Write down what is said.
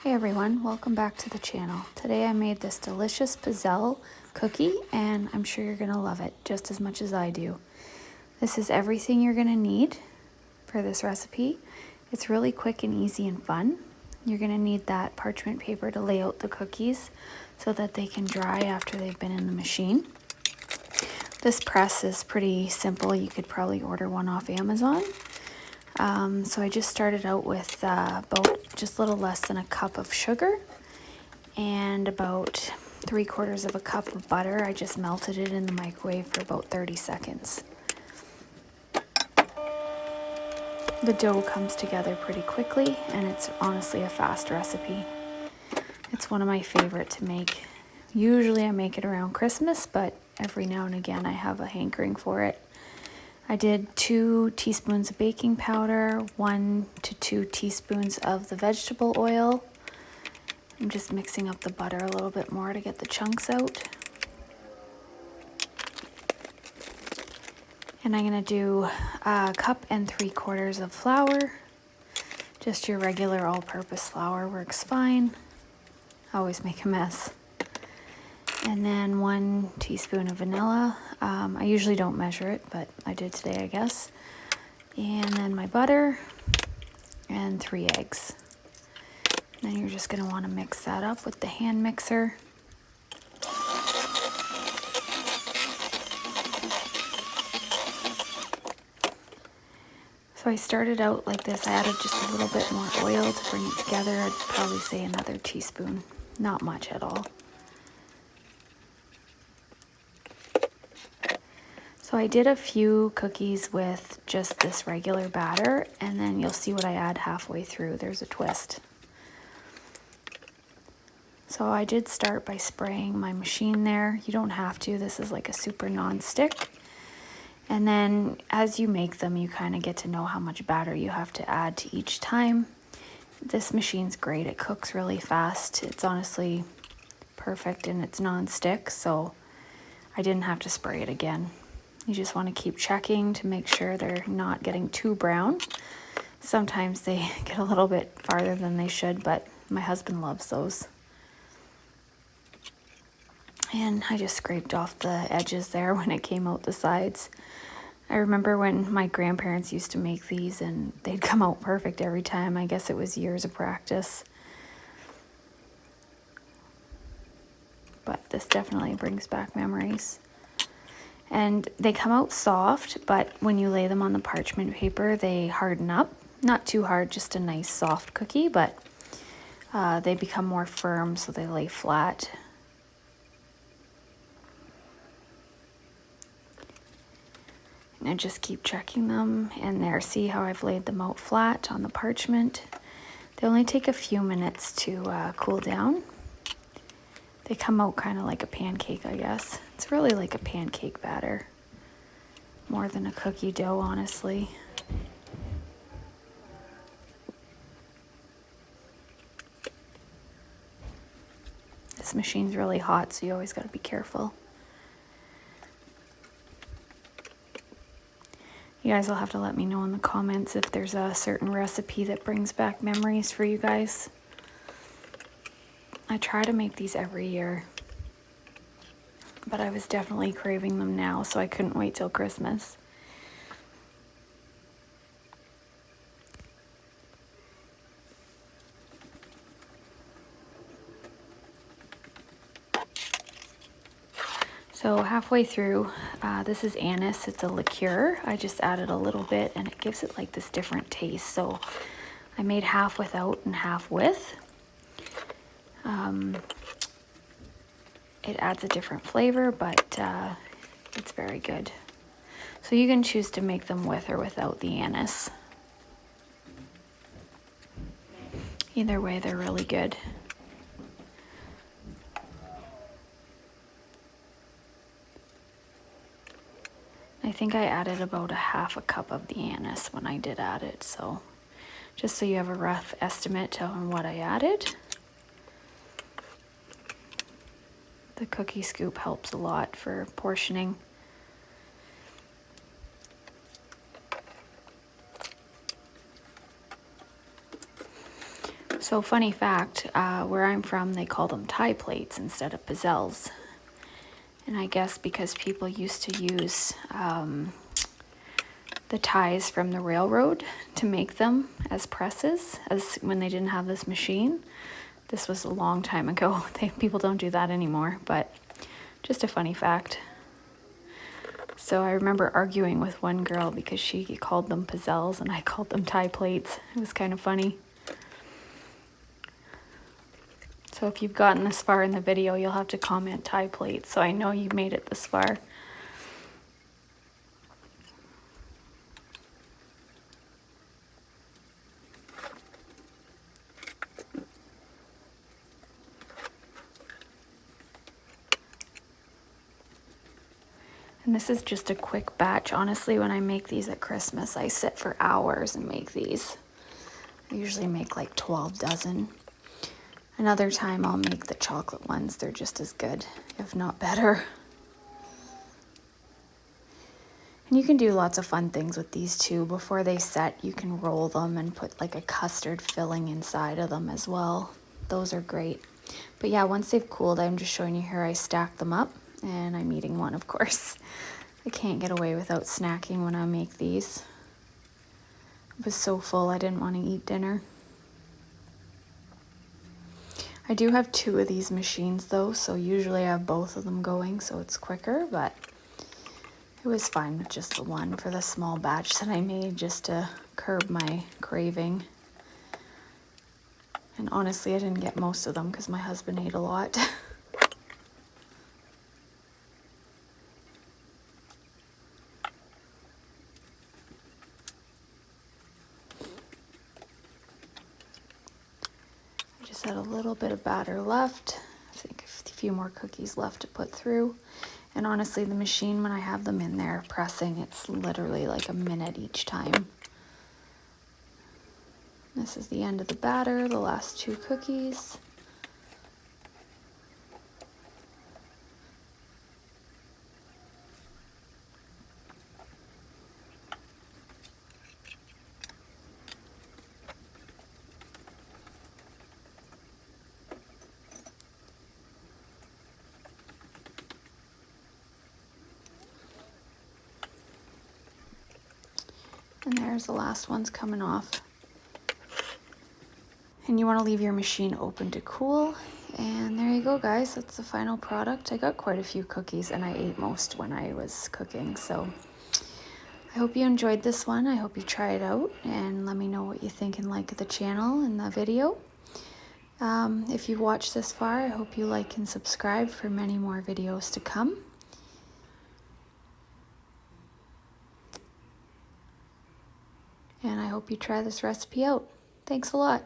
Hey everyone, welcome back to the channel. Today I made this delicious Pizzelle cookie and I'm sure you're gonna love it just as much as I do. This is everything you're gonna need for this recipe. It's really quick and easy and fun. You're gonna need that parchment paper to lay out the cookies so that they can dry after they've been in the machine. This press is pretty simple. You could probably order one off Amazon. So I just started out with about just a little less than a cup of sugar and about 3/4 of a cup of butter. I just melted it in the microwave for about 30 seconds. The dough comes together pretty quickly and it's honestly a fast recipe. It's one of my favorite to make. Usually I make it around Christmas, but every now and again I have a hankering for it. I did 2 teaspoons of baking powder, 1 to 2 teaspoons of the vegetable oil. I'm just mixing up the butter a little bit more to get the chunks out. And I'm gonna do a cup and 3/4 of flour. Just your regular all-purpose flour works fine. I always make a mess. And then 1 teaspoon of vanilla. I usually don't measure it, but I did today, I guess. And then my butter and 3 eggs. Then you're just going to want to mix that up with the hand mixer. So I started out like this. I added just a little bit more oil to bring it together. I'd probably say another teaspoon, not much at all. So I did a few cookies with just this regular batter, and then you'll see what I add halfway through. There's a twist. So I did start by spraying my machine there. You don't have to. This is like a super non-stick. And then as you make them, you kind of get to know how much batter you have to add to each time. This machine's great. It cooks really fast. It's honestly perfect and it's non-stick, so I didn't have to spray it again. You just want to keep checking to make sure they're not getting too brown. Sometimes they get a little bit farther than they should, but my husband loves those. And I just scraped off the edges there when it came out the sides. I remember when my grandparents used to make these and they'd come out perfect every time. I guess it was years of practice. But this definitely brings back memories. And they come out soft, but when you lay them on the parchment paper, they harden up. Not too hard, just a nice soft cookie, but they become more firm, so they lay flat. And I just keep checking them, and there, see how I've laid them out flat on the parchment. They only take a few minutes to cool down. They come out kind of like a pancake, I guess. It's really like a pancake batter, more than a cookie dough, honestly. This machine's really hot, so you always got to be careful. You guys will have to let me know in the comments if there's a certain recipe that brings back memories for you guys. I try to make these every year, but I was definitely craving them now, so I couldn't wait till Christmas. So halfway through, this is anise. It's a liqueur. I just added a little bit and it gives it like this different taste. So I made half without and half with. It adds a different flavor, but it's very good. So you can choose to make them with or without the anise. Either way, they're really good. I think I added about a half a cup of the anise when I did add it, so just so you have a rough estimate on what I added. The cookie scoop helps a lot for portioning. So funny fact, where I'm from, they call them tie plates instead of pizzelles. And I guess because people used to use the ties from the railroad to make them as presses, as when they didn't have this machine. This was a long time ago. People don't do that anymore, but just a funny fact. So I remember arguing with one girl because she called them pizzelles and I called them tie plates. It was kind of funny. So if you've gotten this far in the video, you'll have to comment tie plate so I know you made it this far. And this is just a quick batch. Honestly, when I make these at Christmas, I sit for hours and make these. I usually make like 12 dozen. Another time I'll make the chocolate ones. They're just as good, if not better. And you can do lots of fun things with these too. Before they set, you can roll them and put like a custard filling inside of them as well. Those are great. But yeah, once they've cooled, I'm just showing you here, I stack them up and I'm eating one, of course. I can't get away without snacking when I make these. I was so full I didn't want to eat dinner. I do have 2 of these machines though, so usually I have both of them going so it's quicker, but it was fine with just the one for the small batch that I made just to curb my craving. And honestly, I didn't get most of them because my husband ate a lot. I just had a little bit of batter left. I think a few more cookies left to put through. And honestly, the machine, when I have them in there pressing, it's literally like a minute each time. This is the end of the batter, the last 2 cookies. And there's the last ones coming off. And you want to leave your machine open to cool. And there you go, guys. That's the final product. I got quite a few cookies and I ate most when I was cooking. So I hope you enjoyed this one. I hope you try it out and let me know what you think and like of the channel and the video. If you've watched this far, I hope you like and subscribe for many more videos to come. And I hope you try this recipe out. Thanks a lot.